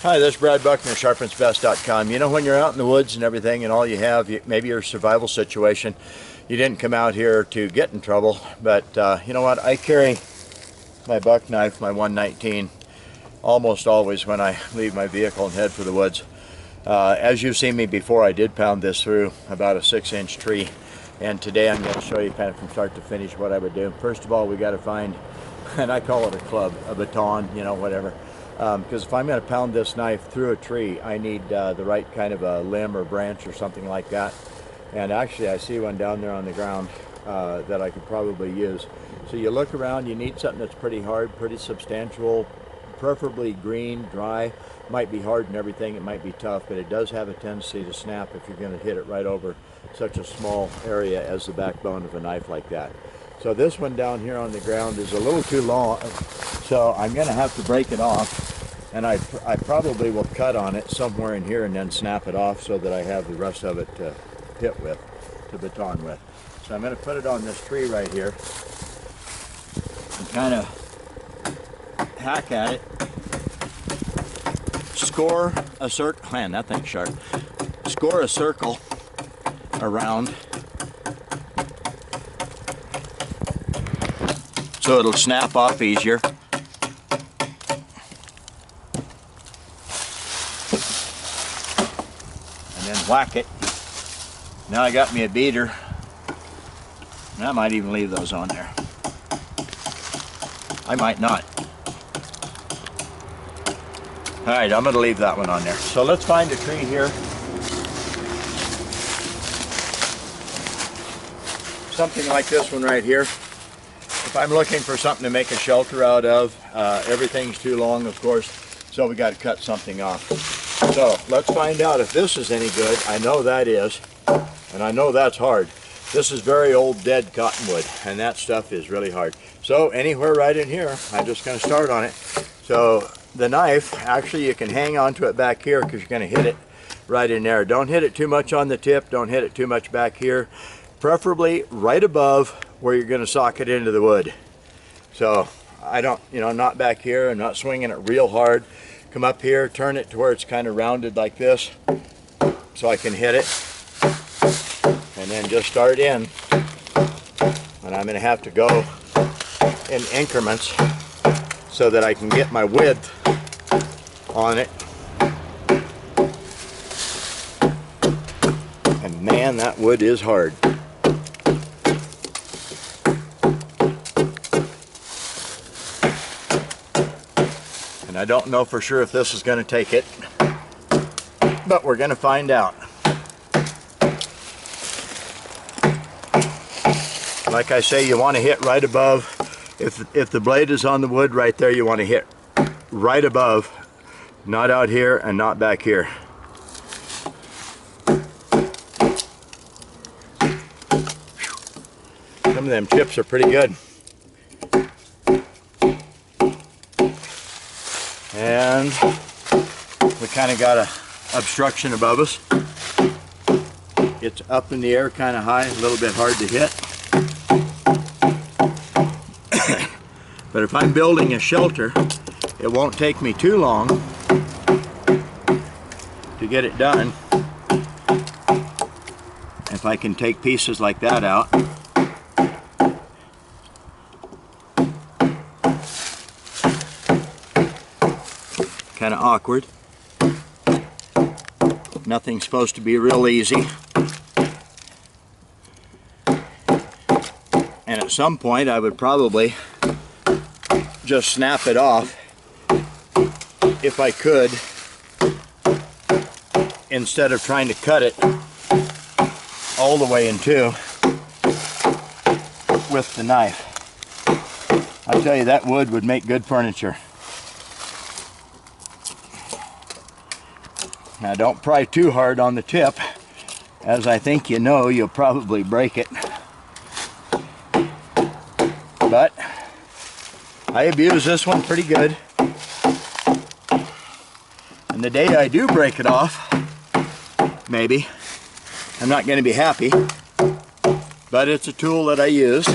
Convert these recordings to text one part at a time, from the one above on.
Hi, this is Brad Buckner, sharpensbest.com. You know, when you're out in the woods and everything and all you have, maybe your survival situation, you didn't come out here to get in trouble, but you know what? I carry my buck knife, my 119, almost always when I leave my vehicle and head for the woods. As you've seen me before, I did pound this through about a 6-inch tree, and today I'm going to show you kind of from start to finish what I would do. First of all, we got to find, and I call it a club, a baton, you know, whatever. Because if I'm going to pound this knife through a tree, I need the right kind of a limb or branch or something like that. And actually, I see one down there on the ground that I could probably use. So you look around, you need something that's pretty hard, pretty substantial, preferably green, dry. Might be hard and everything, it might be tough, but it does have a tendency to snap if you're going to hit it right over such a small area as the backbone of a knife like that. So this one down here on the ground is a little too long, so I'm going to have to break it off, and I probably will cut on it somewhere in here and then snap it off so that I have the rest of it to hit with, to baton with. So I'm going to put it on this tree right here and kind of hack at it, score a circle, man, that thing's sharp, score a circle around so it'll snap off easier. And then whack it. Now I got me a beater. And I might even leave those on there. I might not. Alright, I'm going to leave that one on there. So let's find a tree here. Something like this one right here. If I'm looking for something to make a shelter out of, everything's too long, of course, so we got to cut something off. So let's find out if this is any good. I know that is, and I know that's hard. This is very old dead cottonwood, and that stuff is really hard. So anywhere right in here, I'm just going to start on it. So the knife, actually you can hang on to it back here because you're going to hit it right in there. Don't hit it too much on the tip, don't hit it too much back here. Preferably right above where you're going to sock it into the wood. So I don't, you know, not back here. I'm not swinging it real hard. Come up here, turn it to where it's kind of rounded like this so I can hit it, and then just start in. And I'm going to have to go in increments so that I can get my width on it. And man, that wood is hard. And I don't know for sure if this is going to take it, but we're going to find out. Like I say, you want to hit right above. If the blade is on the wood right there, you want to hit right above, not out here and not back here. Some of them chips are pretty good. And we kind of got a obstruction above us. It's up in the air kind of high, a little bit hard to hit. But if I'm building a shelter, it won't take me too long to get it done. If I can take pieces like that out. Kind of awkward. Nothing's supposed to be real easy. And at some point I would probably just snap it off if I could, instead of trying to cut it all the way in two with the knife. I tell you, that wood would make good furniture. Now don't pry too hard on the tip, as I think you know you'll probably break it. But I abuse this one pretty good. And the day I do break it off, maybe, I'm not going to be happy, but it's a tool that I use.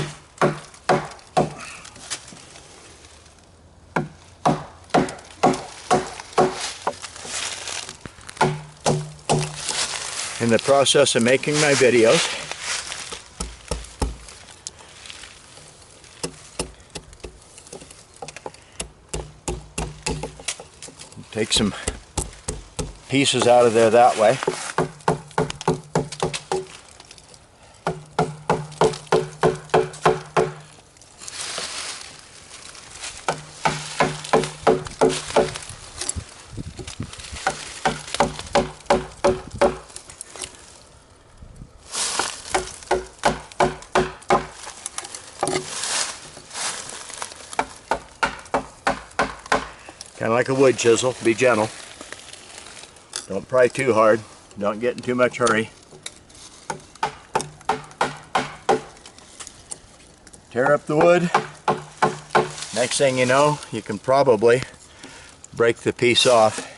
in the process of making my videos. Take some pieces out of there that way. Kind of like a wood chisel, be gentle. Don't pry too hard, don't get in too much hurry. Tear up the wood. Next thing you know, you can probably break the piece off.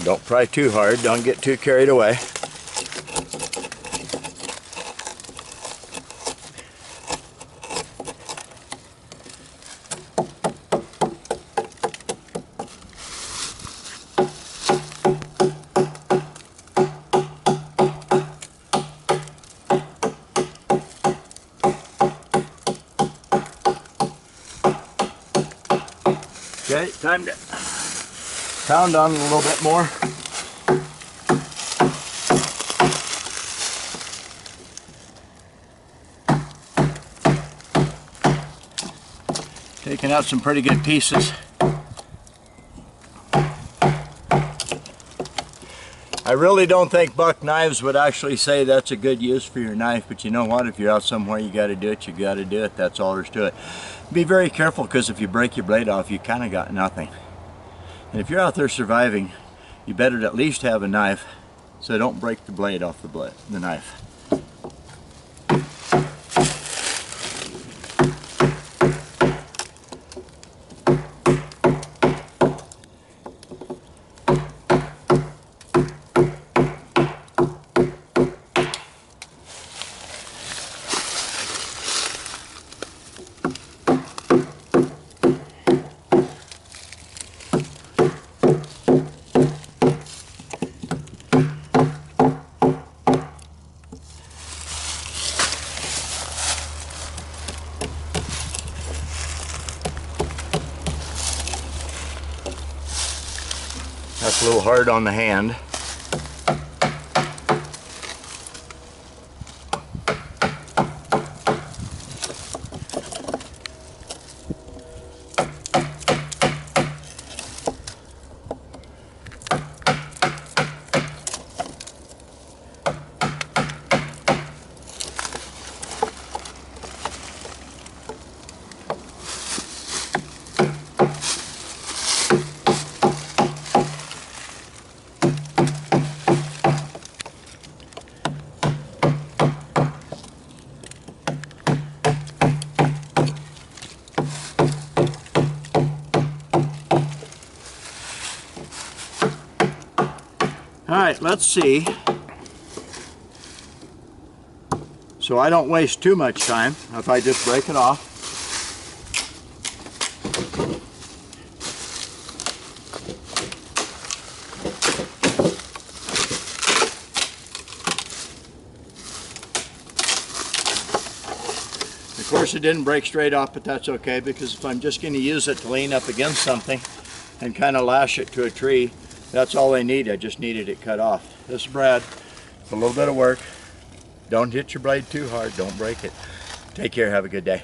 Don't pry too hard, don't get too carried away. Okay, time to pound on it a little bit more. Taking out some pretty good pieces. I really don't think Buck Knives would actually say that's a good use for your knife, but you know what? If you're out somewhere you got to do it, you got to do it. That's all there's to it. Be very careful, because if you break your blade off, you kind of got nothing. And if you're out there surviving, you better at least have a knife, so don't break the blade off the knife. That's a little hard on the hand. Alright, let's see. So I don't waste too much time if I just break it off. Of course it didn't break straight off, but that's okay, because if I'm just going to use it to lean up against something and kind of lash it to a tree, that's all I need. I just needed it cut off. This is Brad. It's a little bit of work. Don't hit your blade too hard. Don't break it. Take care. Have a good day.